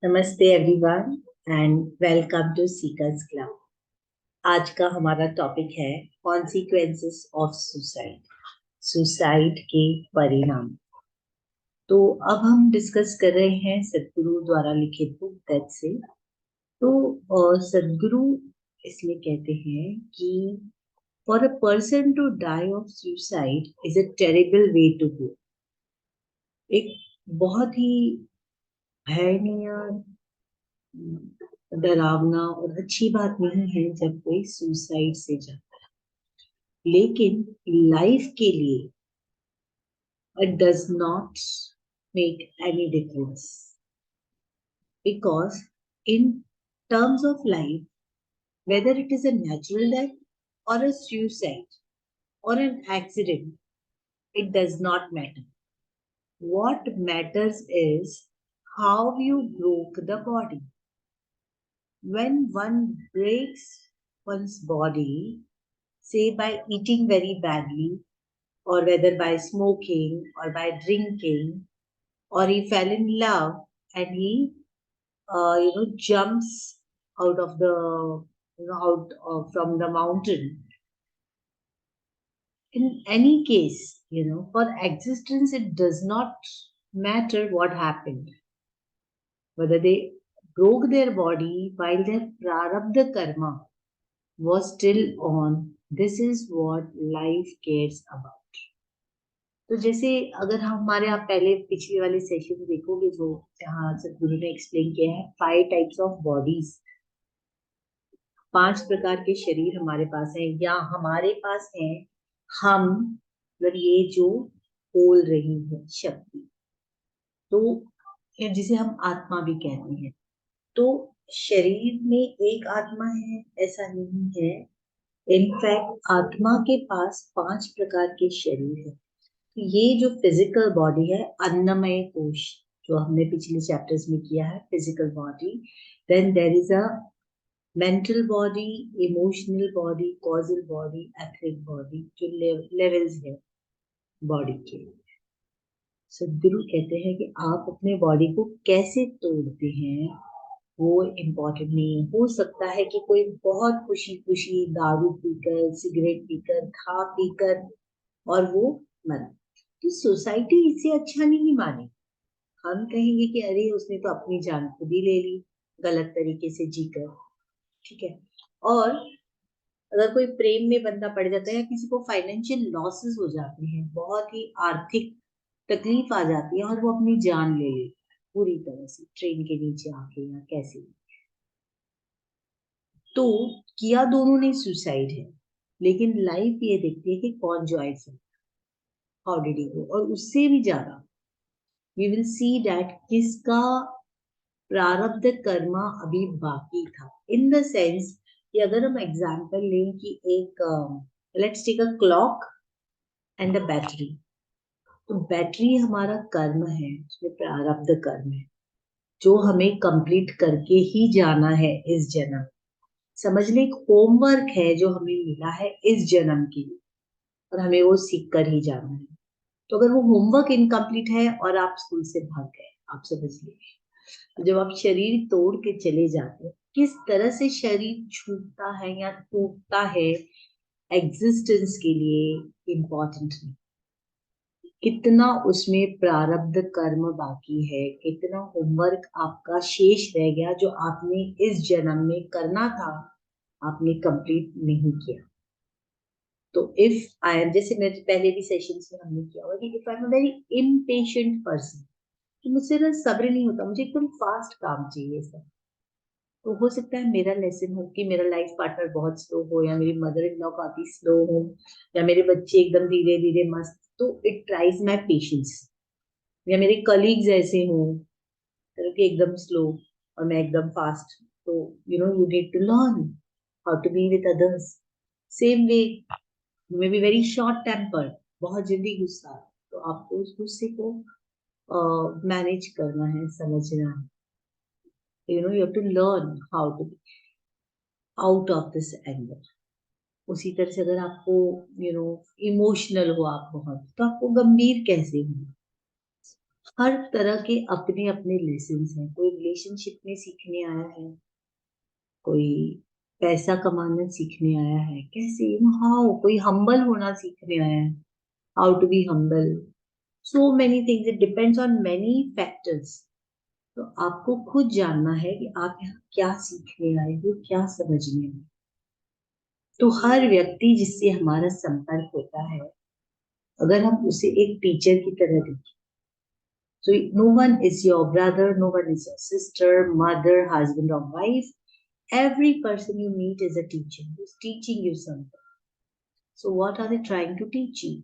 नमस्ते everyone and welcome to seekers club. आज का हमारा टॉपिक है कॉन्सिक्वेंसेस ऑफ सुसाइड, सुसाइड के परिणाम। तो अब हम डिस्कस कर रहे हैं सदगुरु द्वारा लिखित बुक दैट से। तो सदगुरु इसमें कहते हैं कि for a person to die of suicide is a terrible way to go. एक बहुत ही भयानक, डरावना और अच्छी बात नहीं है जब कोई सुसाइड से जाता है, लेकिन लाइफ के लिए it does not make any difference, because in terms of life, whether it is a natural death or a suicide or an accident, it does not matter. What matters is how you broke the body. When one breaks one's body, say by eating very badly, or whether by smoking or by drinking, or he fell in love and he jumps out of the out of, from the mountain. In any case, for existence it does not matter what happened, whether they broke their body while their prarabdha karma was still on. This is what life cares about. तो जैसे अगर हमारे आप पहले पिछले वाले session देखोगे, जो जहाँ सदगुरु ने एक्सप्लेन किया है 5 टाइप्स ऑफ बॉडीज, 5 प्रकार के शरीर हमारे पास हैं या हमारे पास हैं। हम मतलब ये जो बोल रही है शक्ति, तो जिसे हम आत्मा भी कहते हैं। तो शरीर में एक आत्मा है ऐसा नहीं है। इनफैक्ट आत्मा के पास 5 प्रकार के शरीर है। ये जो फिजिकल बॉडी है, अन्नमय कोश, जो हमने पिछले चैप्टर्स में किया है, physical body, then there is a mental body, emotional body, causal body, etheric body, जो लेवल्स है बॉडी के। सदगुरु कहते हैं कि आप अपने बॉडी को कैसे तोड़ते हैं वो इम्पोर्टेंट नहीं है। हो सकता है कि कोई बहुत खुशी खुशी दारू पीकर, सिगरेट पीकर, खा पीकर और वो मर, तो सोसाइटी इसे अच्छा नहीं माने। हम कहेंगे कि अरे उसने तो अपनी जान खुद ही ले ली गलत तरीके से जीकर, ठीक है। और अगर कोई प्रेम में बंदा पड़ जाता है या किसी को फाइनेंशियल लॉसेस हो जाते हैं, बहुत ही आर्थिक तकलीफ आ जाती है और वो अपनी जान ले ले पूरी तरह से ट्रेन के नीचे आके या कैसे, तो किया दोनों ने सुसाइड है, लेकिन लाइफ ये देखती है कि कौन ज्वाइन है, हाउ डिड ही गो। और उससे भी ज्यादा वी विल सी दैट किसका प्रारब्ध कर्मा अभी बाकी था। इन द सेंस कि अगर हम एग्जांपल लें कि एक let's take a clock and a battery. तो बैटरी हमारा कर्म है, उसमें प्रारब्ध कर्म है जो हमें कंप्लीट करके ही जाना है इस जन्म। समझ लें एक होमवर्क है जो हमें मिला है इस जन्म के लिए और हमें वो सीख कर ही जाना है। तो अगर वो होमवर्क इनकम्प्लीट है और आप स्कूल से भाग गए, आप समझ लीजिए, तो जब आप शरीर तोड़ के चले जाते हैं, किस तरह से शरीर छूटता है या टूटता है एग्जिस्टेंस के लिए इम्पोर्टेंट नहीं, कितना उसमें प्रारब्ध कर्म बाकी है, कितना होमवर्क आपका शेष रह गया जो आपने इस जन्म में करना था, आपने कंप्लीट नहीं किया। तो इफ आई एम, जैसे मेरे पहले भी सेशंस में हमने किया हुआ कि if I am a very impatient person, तो मुझसे ना सब्र नहीं होता, मुझे एकदम फास्ट काम चाहिए सब। तो हो सकता है मेरा लेसन हो कि मेरा लाइफ पार्टनर बहुत स्लो हो, या मेरी मदर इन लॉ काफी स्लो हो, या मेरे बच्चे एकदम धीरे धीरे मस्त, तो इट ट्राइज माई पेशेंस। या मेरे कलीग्स ऐसे हों कि एकदम स्लो और मैं एकदम फास्ट, तो you need to learn how to be with others. Same way you may be very short tempered, बहुत जल्दी गुस्सा, तो आपको उस गुस्से को मैनेज करना है, समझना है। you have to learn how to be out of this anger. उसी तरह से अगर आपको इमोशनल हो आप बहुत, तो आपको गंभीर कैसे हो, हर तरह के अपने अपने लेसन्स हैं। कोई रिलेशनशिप में सीखने आया है, कोई पैसा कमाना सीखने आया है, कैसे हाउ, कोई हम्बल होना सीखने आया है, how to be humble. So many things, it depends on many factors. तो आपको खुद जानना है कि आप यहाँ क्या सीखने आए हो, क्या समझने आए। तो हर व्यक्ति जिससे हमारा संपर्क होता है, अगर हम उसे एक टीचर की तरह देखें, so no one is your brother, no one is your sister, mother, husband or wife. Every person you meet is a teacher who's teaching you something. So what are they trying to teach you?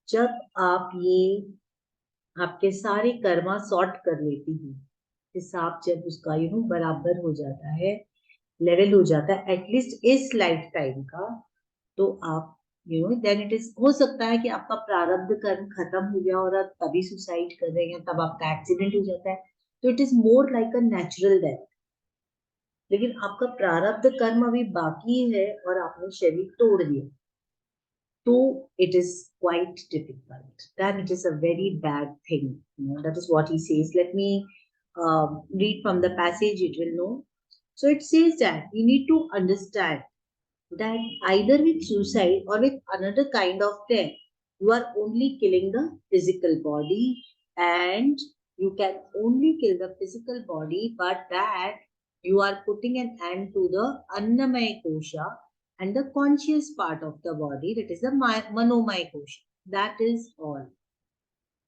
जब आप ये आपके सारे Karma sort कर लेती हो, हिसाब जब उसका बराबर हो जाता है, लेवल हो जाता है एटलीस्ट इस लाइफ टाइम का, तो आप देन इट इज, हो सकता है कि आपका प्रारब्ध कर्म खत्म हो गया और आप तभी सुसाइड कर रहे हैं, तब आपका एक्सीडेंट हो जाता है, तो it is more like a natural death. लेकिन आपका प्रारब्ध कर्म अभी बाकी है और आपने शरीर तोड़ दिया, तो it is quite difficult. Then it is a very bad thing. That is what he says. Let me read from the passage, it will know. So it says that we need to understand that either with suicide or with another kind of death, you are only killing the physical body, and you can only kill the physical body, but that you are putting an end to the Annamaya Kosha and the conscious part of the body, that is the Manomaya Kosha. That is all.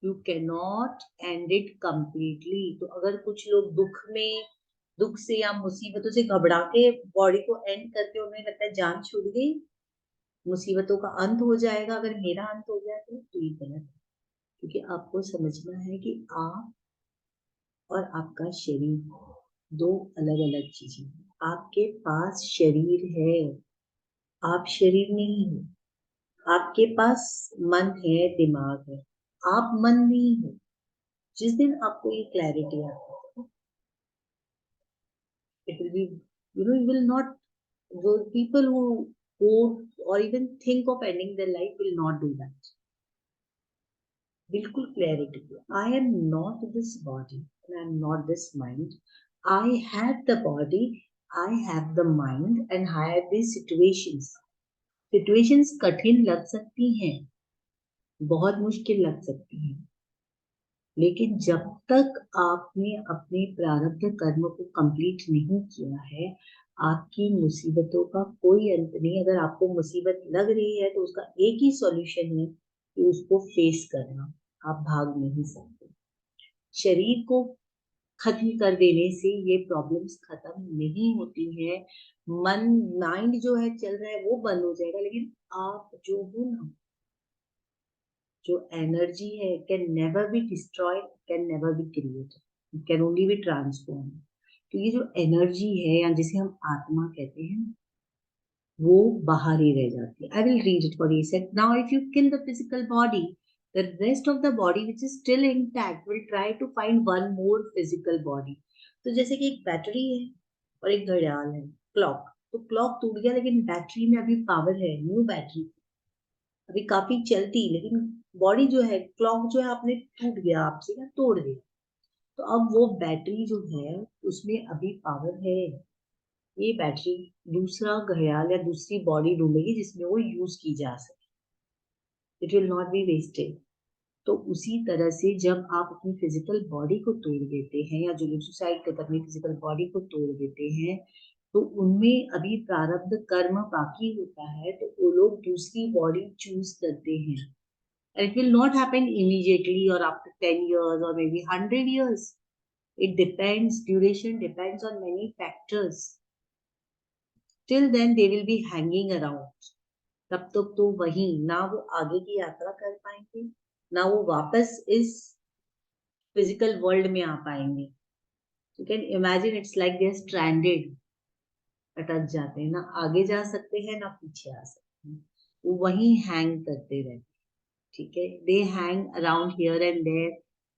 You cannot end it completely. तो अगर कुछ लोग दुख से या मुसीबतों से घबरा के बॉडी को एंड करके उन्हें लगता है जान छूट गई, मुसीबतों का अंत हो जाएगा, अगर मेरा अंत हो गया तो ये गलत है। क्योंकि आपको समझना है कि आप और आपका शरीर दो अलग अलग चीजें हैं। आपके पास शरीर है, आप शरीर नहीं हो। आपके पास मन है, दिमाग है, आप मन नहीं हो। जिस दिन आपको ये क्लैरिटी आती है, it will be, you will not, the people who go or even think of ending their life will not do that. बिल्कुल clarity, I am not this body and I am not this mind, I have the body, I have the mind and I have this situations. Situations कठिन लग सकती हैं, बहुत मुश्किल लग सकती हैं, लेकिन जब तक आपने अपने प्रारब्ध कर्म को कंप्लीट नहीं किया है, आपकी मुसीबतों का कोई अंत नहीं। अगर आपको मुसीबत लग रही है तो उसका एक ही सॉल्यूशन है कि उसको फेस करना। आप भाग नहीं सकते। शरीर को खत्म कर देने से ये प्रॉब्लम्स खत्म नहीं होती है। माइंड जो है चल रहा है वो बंद हो जाएगा, लेकिन आप जो हो ना, जो एनर्जी है, can never be destroyed, can never be created, it can only be transform. तो ये जो एनर्जी है या जिसे हम आत्मा कहते हैं, वो बाहर ही रह जाती है। I will read it for you. Said now if you kill the physical body, the rest of the body which is still intact will try to find one more physical body. तो जैसे कि एक battery है और एक घड़ियाल है, clock. तो क्लॉक टूट गया लेकिन बैटरी में अभी पावर है, न्यू बैटरी अभी काफी चलती, लेकिन बॉडी जो है, क्लॉक जो है आपने टूट गया, आपसे या तोड़ दिया, तो अब वो बैटरी जो है उसमें अभी पावर है। ये बैटरी दूसरा घड़ियाल या दूसरी बॉडी ढूंढेगी जिसमें वो यूज की जा सके, it will not be wasted. तो उसी तरह से जब आप अपनी फिजिकल बॉडी को तोड़ देते हैं, या जो लोग सुसाइड करके अपनी फिजिकल बॉडी को तोड़ देते हैं, तो उनमें अभी प्रारब्ध कर्म बाकी होता है, तो वो लोग दूसरी बॉडी चूज करते हैं। And it will not happen immediately or after 10 years or maybe 100 years. It depends, duration depends on many factors. Till then they will be hanging around. तब तक तो वही, ना वो आगे की यात्रा कर पाएंगे, ना वो वापस इस फिजिकल वर्ल्ड में आ पाएंगे। You can imagine, it's like they are stranded, अटक जाते हैं, ना आगे जा सकते हैं ना पीछे आ सकते हैं, वो वहीं हैंग करते रहते। ठीक है, they hang around here and there,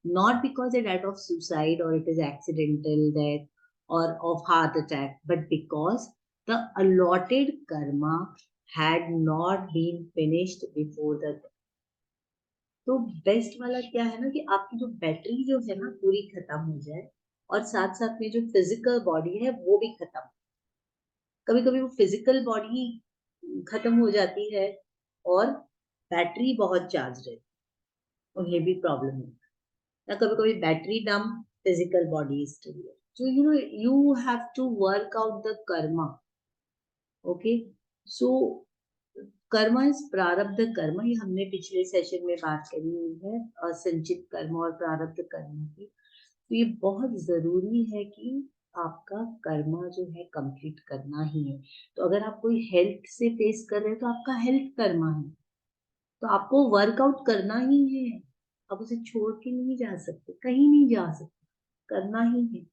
not because they died of suicide or it is accidental death or of heart attack, but because the allotted karma had not been finished before the death. तो best वाला क्या है ना कि आपकी जो battery जो है ना पूरी खत्म हो जाए और साथ साथ में जो फिजिकल बॉडी है वो भी खत्म। कभी कभी वो फिजिकल बॉडी खत्म हो जाती है और बैटरी बहुत चार्ज रहती है, उन्हें भी प्रॉब्लम है ना। कभी कभी बैटरी डम, physical body still. So you have to work out the karma. Okay, so Karma is प्रारब्ध कर्म, ये हमने पिछले सेशन में बात करी हुई है संचित कर्म और प्रारब्ध कर्म की। तो ये बहुत जरूरी है कि आपका कर्मा जो है कंप्लीट करना ही है। तो अगर आप कोई हेल्थ से फेस कर रहे हैं तो आपका हेल्थ कर्मा है, तो आपको वर्कआउट करना ही है। आप उसे छोड़ के नहीं जा सकते, कहीं नहीं जा सकते, करना ही है।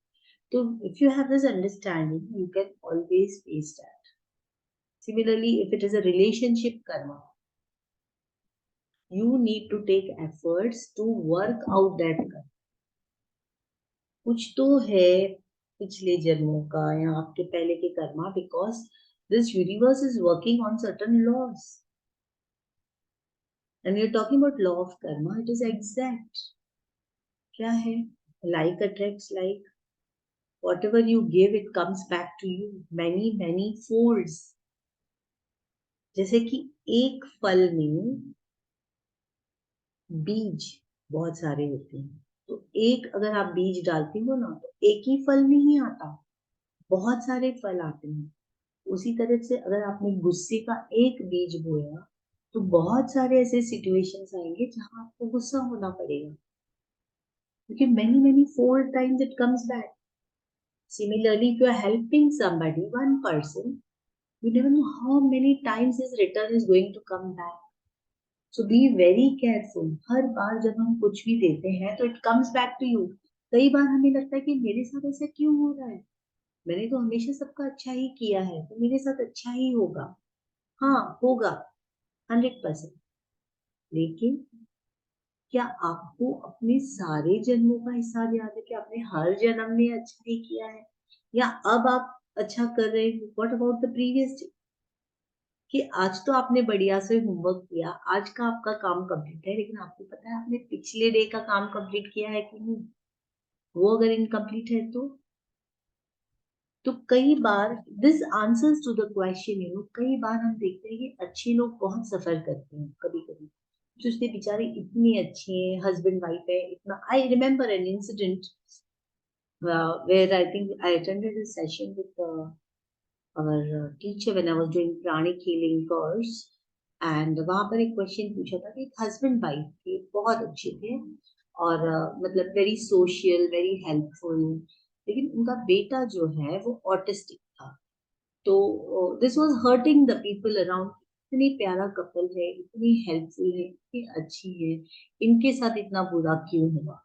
तो if you have this understanding, you can always face that. Similarly, if it is a relationship karma, you need to take efforts to work out that karma. कुछ तो है पिछले जन्मों का या आपके पहले के Karma, because this universe is working on certain laws. And you're talking about law of karma, it is exact. क्या है? Like attracts like. Whatever you give, it comes back to you many folds. जैसे कि एक फल में बीज बहुत सारे होते हैं, तो एक अगर आप बीज डालते हो ना तो एक ही फल नहीं आता, बहुत सारे फल आते हैं। उसी तरह से अगर आपने गुस्से का एक बीज बोया तो बहुत सारे ऐसे सिचुएशंस आएंगे जहां आपको गुस्सा होना पड़ेगा, क्योंकि many fold times it comes back. Similarly, if you are helping somebody, one person, you never know how many times his return is going to come back. So be very careful. हर बार जब हम कुछ भी देते हैं तो it comes back to you. कई बार हमें लगता है कि मेरे साथ ऐसा क्यों हो रहा है, मैंने तो हमेशा सबका अच्छा ही किया है तो मेरे साथ अच्छा ही होगा। हाँ होगा 100%, लेकिन क्या आपको अपने सारे जन्मों का हिसाब याद है कि आपने हर जन्म में अच्छा ही किया है, या अब आप अच्छा कर रहे हो? व्हाट अबाउट द प्रीवियस, कि आज तो आपने बढ़िया से होमवर्क किया, आज का आपका काम कंप्लीट है, लेकिन आपको पता है आपने पिछले डे का काम कंप्लीट किया है कि नहीं? वो अगर इनकम्प्लीट है तो कई बार this answers to the question, कई बार हम देखते हैं कि अच्छे लोग बहुत सफर करते हैं कभी कभी, सोचते बेचारे इतने अच्छे हैं, हस्बैंड वाइफ है इतना। I remember an incident where I think I attended a session with our teacher when I was doing pranic healing course, and वहां पर एक क्वेश्चन पूछा था कि एक हस्बैंड वाइफ थे, बहुत अच्छे थे और मतलब वेरी सोशल, वेरी हेल्पफुल, लेकिन उनका बेटा जो है वो ऑटिस्टिक था। तो this was hurting the people around. इतनी प्यारा कपल है, इतनी हेल्पफुल है, इतनी अच्छी है, इनके साथ इतना बुरा क्यों हुआ?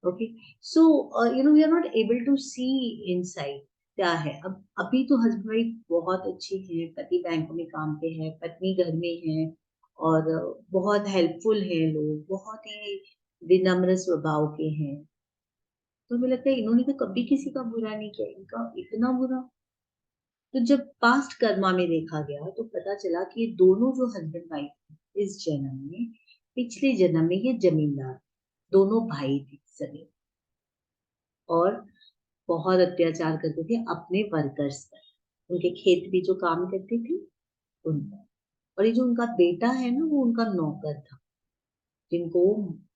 Okay, so we are not able to see inside क्या है। अब अभी तो हस्बैंड वाइफ बहुत अच्छे हैं, पति बैंक में काम पे है, पत्नी घर में है और बहुत हेल्पफुल है, लोग बहुत ही विनम्र स्वभाव के हैं। तो मुझे लगता है इन्होंने तो कभी किसी का बुरा नहीं किया, इनका इतना बुरा। तो जब पास्ट कर्मा में देखा गया तो पता चला कि ये दोनों जो हस्बैंड वाइफ इस जन्म में, पिछले जन्म में ये जमींदार, दोनों भाई थे सगे, और बहुत अत्याचार करते थे अपने वर्कर्स पर, उनके खेत भी जो काम करते थे उन पर। और ये जो उनका बेटा है ना वो उनका नौकर था, जिनको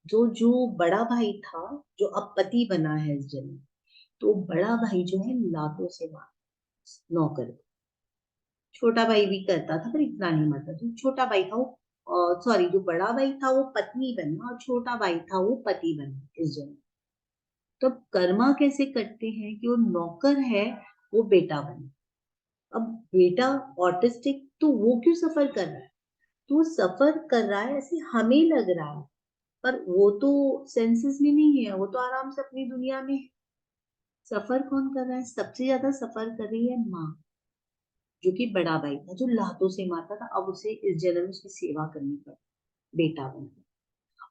जो जो बड़ा भाई था जो अब पति बना है इस जन्म, तो बड़ा भाई जो है लातों से मार नौकर को। छोटा भाई भी करता था पर इतना नहीं मारता, जो छोटा भाई था वो सॉरी जो बड़ा भाई था वो पत्नी बना और छोटा भाई था वो पति बना इस जन्म। तो कर्मा कैसे करते हैं कि वो नौकर है वो बेटा बने। अब बेटा ऑटिस्टिक तो वो क्यों सफर कर रहा है? तो वो सफर कर रहा है ऐसे हमें लग रहा है, पर वो तो सेंसेस में नहीं है, वो तो आराम से अपनी दुनिया में है। सफर कौन कर रहा है? सबसे ज्यादा सफर कर रही है माँ, जो कि बड़ा भाई था जो लातों से मारता था, अब उसे इस जन्म में उसकी सेवा करनी पड़ी, बेटा बनकर।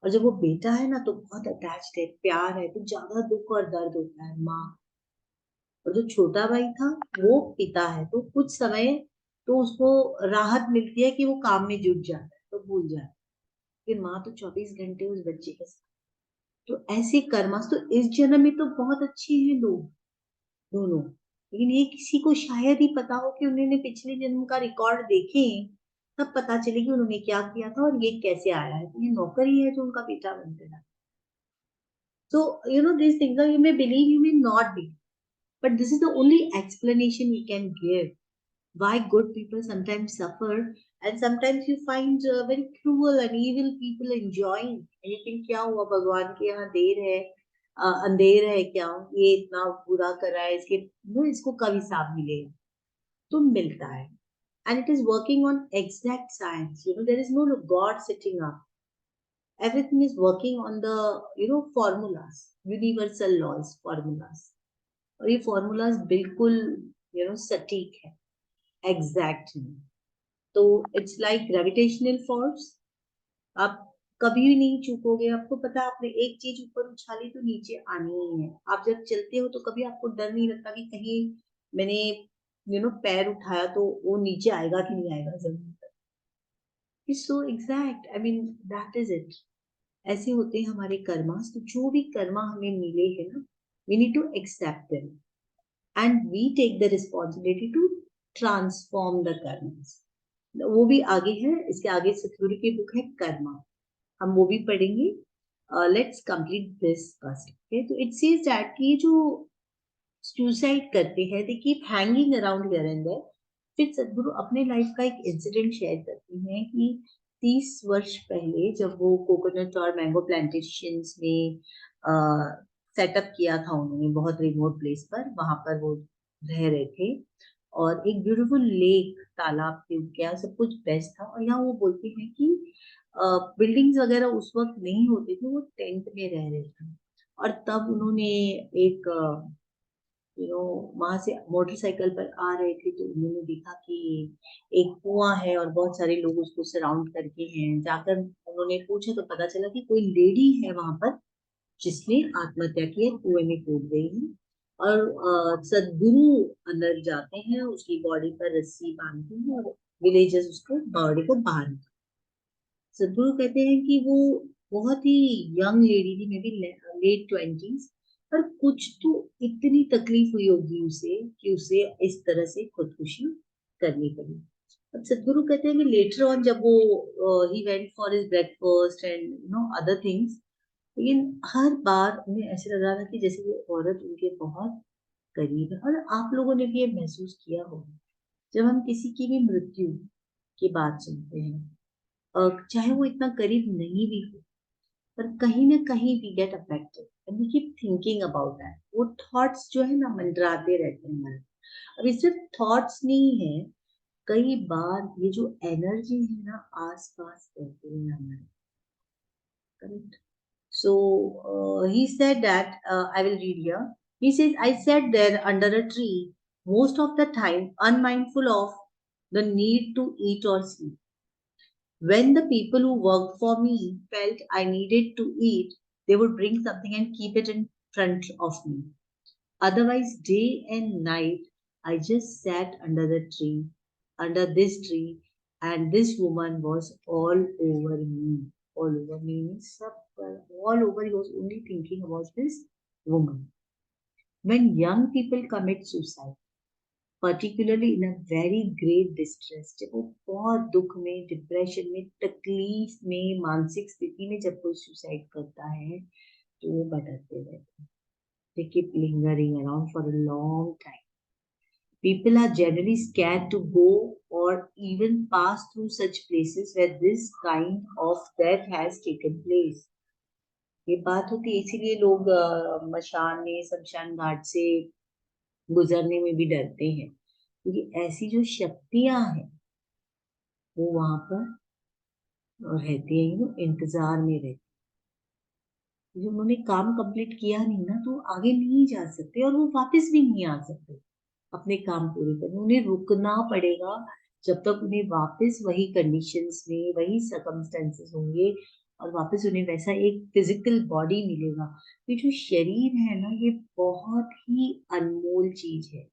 और जब वो बेटा है ना तो बहुत अटैच्ड है, प्यार है, तो ज्यादा दुख और दर्द होता है माँ। और जो छोटा भाई था वो पिता है, तो कुछ समय तो उसको राहत मिलती है कि वो काम में जुट जाता है तो भूल जाता है। फिर माँ तो 24 घंटे उस बच्चे के साथ। तो ऐसे कर्मास तो इस जन्म में तो बहुत अच्छे हैं लोग दोनों, लेकिन ये किसी को शायद ही पता हो कि उन्होंने पिछले जन्म का रिकॉर्ड देखे, तब पता चले कि उन्होंने क्या किया था और ये कैसे आया है। तो ये नौकर ही है जो उनका बेटा बनते रहा। So, these things are, you may believe, you may not be, but this is the only explanation we can give why good people sometimes suffer, and sometimes you find very cruel and evil people enjoying. And you think, क्या हुआ भगवान के यहाँ देर है, अंधेर है क्या, ये इतना बुरा कर रहा है, इसके इसको कब हिसाब मिलेगा? तो मिलता है. And it is working on exact science. There is no God sitting up. Everything is working on the formulas, universal laws, formulas. और ये formulas बिल्कुल सटीक है, एग्जैक्ट है. तो इट्स लाइक ग्रेविटेशनल फोर्स. आप कभी भी नहीं चूकोगे. आपको पता है, आपने एक चीज ऊपर उछाली तो नीचे आनी ही है. आप जब चलते हो तो कभी आपको डर नहीं लगता कि कहीं मैंने पैर उठाया तो वो नीचे आएगा कि नहीं आएगा जमीन पर. It's so exact. I mean that is it. ऐसे होते हैं हमारे कर्मास. तो जो भी कर्मा हमें मिले हैं ना, we need to accept them and we take the responsibility to transform the karmas. वो भी आगे है. इसके आगे सतगुरु की बुक है कर्मा, हम वो भी पढ़ेंगे. Let's complete this first. तो इट सेज दैट कि जो सुसाइड करते हैं they keep hanging around here and there. फिर सदगुरु अपने लाइफ का एक इंसिडेंट शेयर करते हैं कि 30 वर्ष पहले जब वो कोकोनट और मैंगो प्लांटेशंस में सेटअप किया था उन्होंने, बहुत रिमोट प्लेस पर, वहां पर वो रह रहे थे. और एक ब्यूटीफुल लेक, तालाब थे उनके यहाँ, सब कुछ बेस्ट था. और यहाँ वो बोलते हैं कि बिल्डिंग्स वगैरह उस वक्त नहीं होते थे, वो टेंट में रह रहे थे. और तब उन्होंने एक वहां से मोटरसाइकिल पर आ रहे थे तो उन्होंने देखा कि एक कुआं है और बहुत सारे लोग उसको सराउंड करके हैं. जाकर उन्होंने पूछा तो पता चला कि कोई लेडी है वहां पर जिसने आत्महत्या की है, कुएं में कूद गई है. और सदगुरु अंदर जाते हैं, उसकी बॉडी पर रस्सी बांधते हैं और विलेजर्स उसको बॉडी को बाहर निकालते हैं. सदगुरु कहते हैं कि वो बहुत ही यंग लेडी थी, मे बी लेट 20s, पर कुछ तो इतनी तकलीफ हुई होगी उसे कि उसे इस तरह से खुदकुशी करनी पड़ी. अब सदगुरु कहते हैं कि लेटर ऑन जब वो he went for his breakfast and other things, लेकिन हर बार उन्हें ऐसे लग रहा था कि जैसे वो औरत उनके बहुत करीब है. और आप लोगों ने भी ये महसूस किया होगा जब हम किसी की भी मृत्यु की बात सुनते हैं, चाहे वो इतना करीब नहीं भी हो, पर कहीं ना कहीं we get affected and we keep thinking about that. वो थॉट्स जो है ना मंडराते रहते हैं हमारे. अब ये सिर्फ थॉट्स नहीं है, कई बार ये जो एनर्जी है ना आस पास रहती है हमारे. Correct. So he said that, I will read here. He says, I sat there under a tree most of the time, unmindful of the need to eat or sleep. When the people who worked for me felt I needed to eat, they would bring something and keep it in front of me. Otherwise, day and night, I just sat under this tree, and this woman was all over me. All over me means all over. He was only thinking about this woman. When young people commit suicide, particularly in a very great distress, जब वो बहुत दुख में, depression में, तकलीफ में, मानसिक स्थिति में जब कोई सुसाइड करता है तो वो भटकते रहते हैं. They keep lingering around for a long time. People are generally scared to go or even pass through such places where this kind of death has taken place. ये बात होती है, इसीलिए लोग मशान में, शमशान घाट से गुजरने में भी डरते हैं, क्योंकि ऐसी जो शक्तियां हैं वो वहां पर रहती है, इंतजार में रहती है. जो उन्होंने काम कंप्लीट किया नहीं ना, तो आगे नहीं जा सकते और वो वापस भी नहीं आ सकते अपने काम पूरे करने. उन्हें रुकना पड़ेगा जब तक उन्हें वापस वही कंडीशंस में, वही सर्कमस्टेंसेस होंगे और वापस उन्हें वैसा एक फिजिकल बॉडी मिलेगा. ये जो शरीर है ना, ये बहुत ही अनमोल चीज है.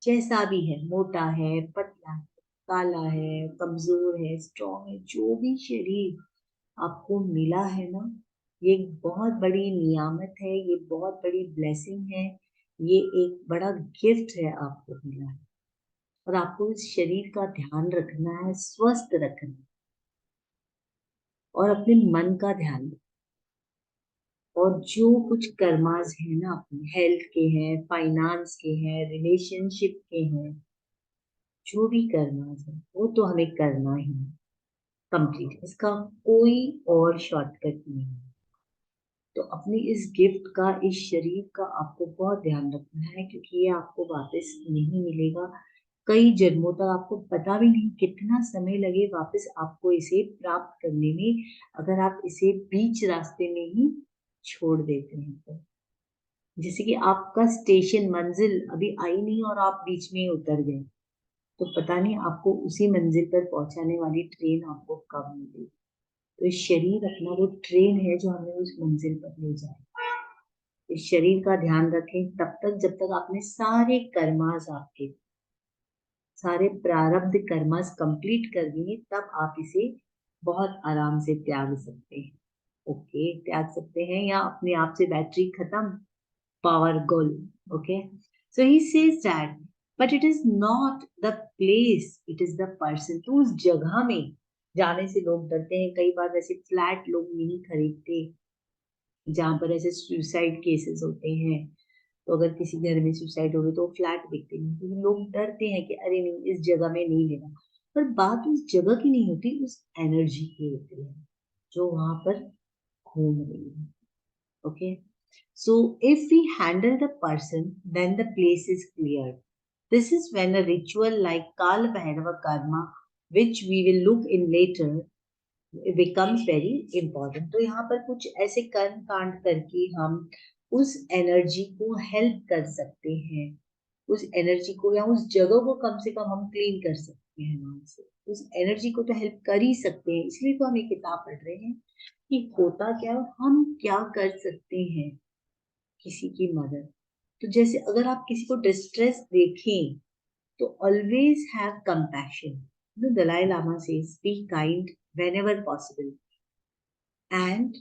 जैसा भी है, मोटा है, पतला है, काला है, कमजोर है, स्ट्रॉन्ग है, जो भी शरीर आपको मिला है ना, ये एक बहुत बड़ी नियामत है, ये बहुत बड़ी ब्लेसिंग है, ये एक बड़ा गिफ्ट है आपको मिला है। और आपको इस शरीर का ध्यान रखना है, स्वस्थ रखना है, और अपने मन का ध्यान रखना। और जो कुछ कर्मास है ना, अपने हेल्थ के हैं, फाइनेंस के हैं, रिलेशनशिप के हैं, जो भी कर्मास है वो तो हमें करना ही है कंप्लीट, इसका कोई और शॉर्टकट नहीं है। तो अपनी इस गिफ्ट का, इस शरीर का आपको बहुत ध्यान रखना है, क्योंकि ये आपको वापस नहीं मिलेगा। कई जन्मों तक, आपको पता भी नहीं कितना समय लगे वापस आपको इसे प्राप्त करने में, अगर आप इसे बीच रास्ते में ही छोड़ देते हैं तो। जैसे कि आपका स्टेशन, मंजिल अभी आई नहीं और आप बीच में ही उतर गए, तो पता नहीं आपको उसी मंजिल पर पहुंचाने वाली ट्रेन आपको कब मिलेगी। तो इस शरीर अपना वो ट्रेन है जो हमें उस मंजिल पर ले जाए। इस शरीर का ध्यान रखें तब तक जब तक आपने सारे कर्मास, आपके सारे प्रारब्ध कर्मास कंप्लीट कर दिए, तब आप इसे बहुत आराम से त्याग सकते हैं। ओके, त्याग सकते हैं, या अपने आप से बैटरी खत्म, power goal. Okay, so he says that but it is not the place, it is the person. तो उस जगह में जाने से लोग डरते हैं। कई बार वैसे फ्लैट लोग नहीं खरीदते जहां पर ऐसे सुसाइड केसेस होते हैं। तो अगर किसी घर में सुसाइड हो गई तो फ्लैट बिकते नहीं, क्योंकि लोग डरते हैं कि अरे नहीं, इस जगह में नहीं लेना। पर बात उस जगह की नहीं होती, उस एनर्जी की होती है जो वहां पर घूम रही है। Okay, so if we handle the person, then the place is cleared. This is when a ritual like Kal Bhairava Karma, which we will look in later, becomes very important. तो यहाँ पर कुछ ऐसे कर्म कांड करके हम उस एनर्जी को हेल्प कर सकते हैं, उस एनर्जी को या उस जगह को कम से कम हम क्लीन कर सकते हैं वहां से। उस एनर्जी को तो हेल्प कर ही सकते हैं, इसलिए तो हम ये किताब पढ़ रहे हैं कि होता क्या है, हम क्या कर सकते हैं किसी की मदद। तो जैसे अगर आप किसी को डिस्ट्रेस देखें तो always have compassion. Dalai Lama से be kind whenever possible, and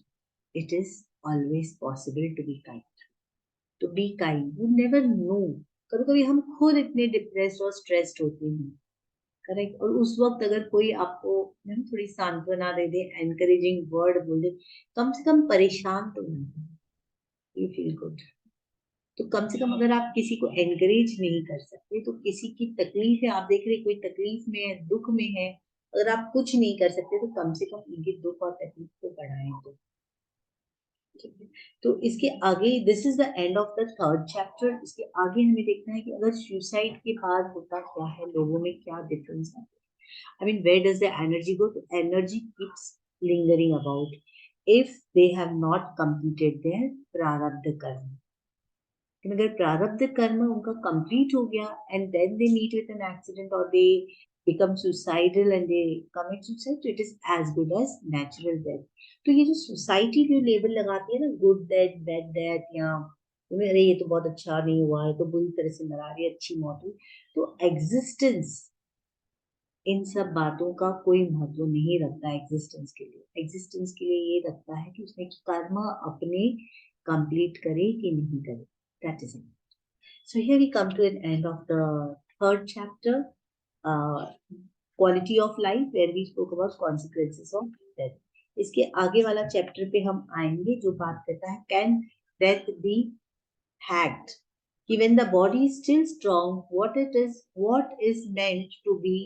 it is always possible to be kind. To be kind, you never know, कभी कभी हम खुद इतने डिप्रेस्ड और स्ट्रेस्ड होते हैं, करेक्ट, और उस वक्त अगर कोई आपको थोड़ी सांत्वना दे दे, एनकरेजिंग वर्ड बोल दे, कम से कम परेशान तो नहीं, यू फील गुड। तो कम से कम अगर आप किसी को एनकरेज नहीं कर सकते, तो किसी की तकलीफ है, आप देख रहे कोई तकलीफ में है, दुख में है, अगर आप कुछ नहीं कर सकते तो कम से कम उनके दुख और तकलीफ को बढ़ाएं। तो ठीक है, तो इसके आगे, this is the end of the third chapter. इसके आगे हमें देखना है कि अगर सुसाइड के बाद होता क्या है, लोगों में क्या डिफरेंस है। I mean where does the energy go? तो energy keeps lingering about if they have not completed their prarabdha karma. लेकिन अगर प्रारब्ध कर्म उनका कंप्लीट हो गया and then they meet with an accident और they become suicidal and they commit suicide, तो it is as good as natural death. तो ये जो सोसाइटी जो लेबल लगाती है ना, गुड डेथ, बैड डेथ, या अरे ये तो बहुत अच्छा नहीं हुआ है, तो बुरी तरह से मरा रही है, अच्छी मौत हुई, तो एग्जिस्टेंस इन सब बातों का कोई महत्व नहीं रखता एग्जिस्टेंस के लिए। एग्जिस्टेंस के लिए ये रखता है कि उसने कर्म अपने कंप्लीट करे कि नहीं करे, that is it. So here we come to an end of the third chapter, quality of life, where we spoke about consequences of death. इसके आगे वाला चैप्टर पे हम आएंगे जो बात करता है कैन डेथ बी हैक्ड, कि when the body is still strong, what is meant to be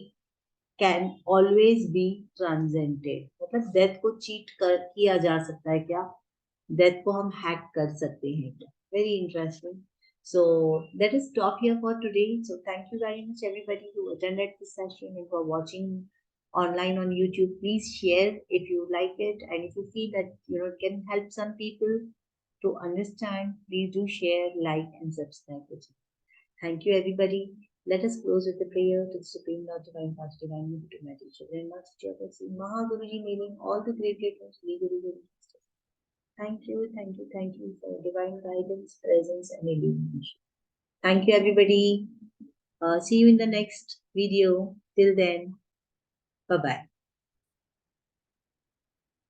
can always be transcended। मतलब डेथ को चीट कर किया जा सकता है क्या, डेथ को हम हैक कर सकते हैं क्या? Very interesting. So let us stop here for today. So thank you very much everybody who attended this session and for watching online on YouTube. Please share if you like it, and if you feel that it can help some people to understand, please do share, like and subscribe it. Thank you everybody. Let us close with a prayer to the Supreme Lord Divine Father Divine Unity my teacher and Master Teacher Mahaguruji, meaning all the great ones, Guru Guru. Thank you for divine guidance, presence, and illumination. Thank you, everybody. See you in the next video. Till then, bye bye.